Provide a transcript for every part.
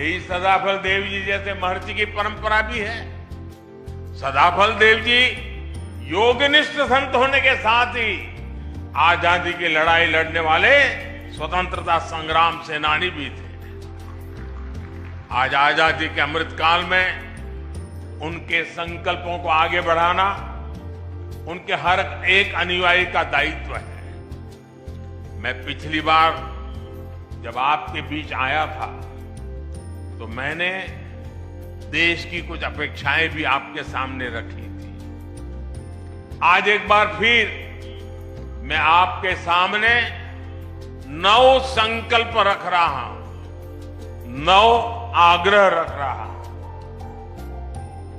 यही सदाफल देव जी जैसे महर्षि की परंपरा भी है। सदाफल देव जी योगनिष्ठ संत होने के साथ ही आजादी की लड़ाई लड़ने वाले स्वतंत्रता संग्राम सेनानी भी थे। आज आजादी के अमृत काल में उनके संकल्पों को आगे बढ़ाना उनके हर एक अनुयायी का दायित्व है। मैं पिछली बार जब आपके बीच आया था तो मैंने देश की कुछ अपेक्षाएं भी आपके सामने रखी थी। आज एक बार फिर मैं आपके सामने 9 संकल्प रख रहा हूं, 9 आग्रह रख रहा हूं।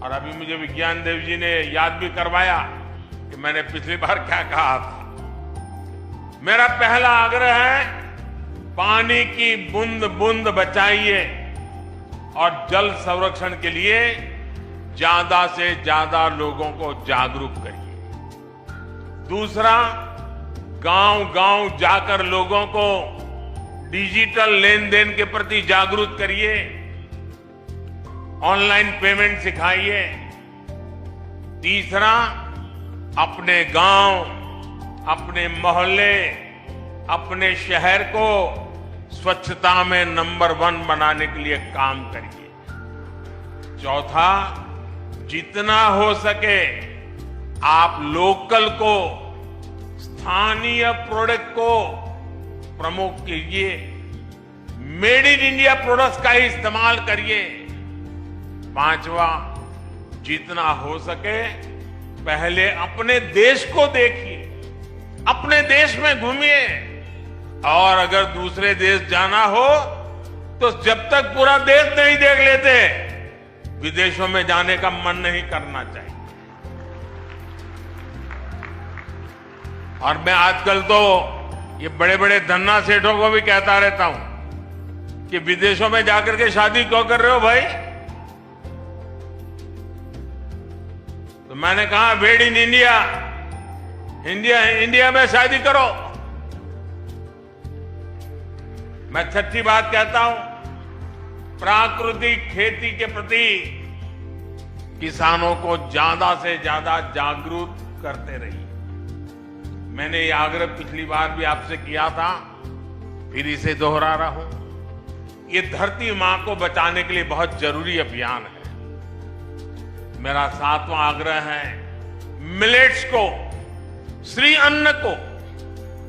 और अभी मुझे विज्ञान देव जी ने याद भी करवाया कि मैंने पिछली बार क्या कहा था। मेरा पहला आग्रह है, पानी की बूंद बूंद बचाइए और जल संरक्षण के लिए ज्यादा से ज्यादा लोगों को जागरूक करिए। दूसरा, गांव-गांव जाकर लोगों को डिजिटल लेन देन के प्रति जागरूक करिए, ऑनलाइन पेमेंट सिखाइए। तीसरा, अपने गांव, अपने मोहल्ले, अपने शहर को स्वच्छता में नंबर 1 बनाने के लिए काम करिए। चौथा, जितना हो सके आप लोकल को, स्थानीय प्रोडक्ट को प्रमोट कीजिए, मेड इन इंडिया प्रोडक्ट्स का ही इस्तेमाल करिए। पांचवा, जितना हो सके पहले अपने देश को देखिए, अपने देश में घूमिए, और अगर दूसरे देश जाना हो तो जब तक पूरा देश नहीं देख लेते विदेशों में जाने का मन नहीं करना चाहिए। और मैं आजकल तो ये बड़े बड़े धन्ना सेठों को भी कहता रहता हूं कि विदेशों में जाकर के शादी क्यों कर रहे हो भाई? तो मैंने कहा, मेड इन इंडिया, इंडिया में शादी करो। मैं छठी बात कहता हूं, प्राकृतिक खेती के प्रति किसानों को ज्यादा से ज्यादा जागरूक करते रहिए। मैंने ये आग्रह पिछली बार भी आपसे किया था, फिर इसे दोहरा रहा हूं। ये धरती मां को बचाने के लिए बहुत जरूरी अभियान है। मेरा 7वां आग्रह है, मिलेट्स को, श्री अन्न को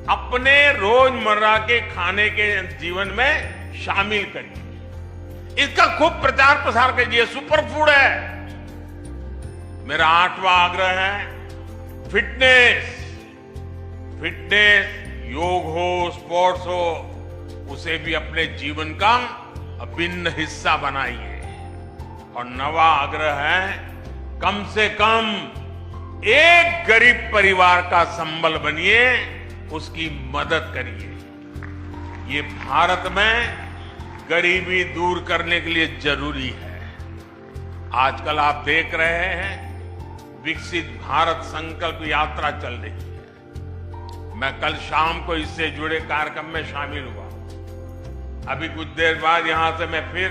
अपने रोजमर्रा के खाने के जीवन में शामिल करिए। इसका खूब प्रचार प्रसार कीजिए, सुपर फूड है। मेरा 8वां आग्रह है, फिटनेस। योग हो, स्पोर्ट्स हो, उसे भी अपने जीवन का अभिन्न हिस्सा बनाइए। और 9वां आग्रह है, कम से कम एक गरीब परिवार का संबल बनिए, उसकी मदद करिए। ये भारत में गरीबी दूर करने के लिए जरूरी है। आजकल आप देख रहे हैं विकसित भारत संकल्प यात्रा चल रही है। मैं कल शाम को इससे जुड़े कार्यक्रम में शामिल हुआ। अभी कुछ देर बाद यहां से मैं फिर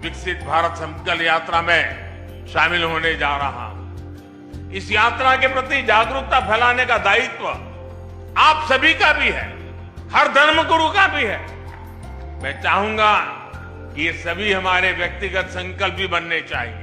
विकसित भारत संकल्प यात्रा में शामिल होने जा रहा हूं। इस यात्रा के प्रति जागरूकता फैलाने का दायित्व आप सभी का भी है, हर धर्मगुरु का भी है। मैं चाहूंगा कि ये सभी हमारे व्यक्तिगत संकल्प भी बनने चाहिए।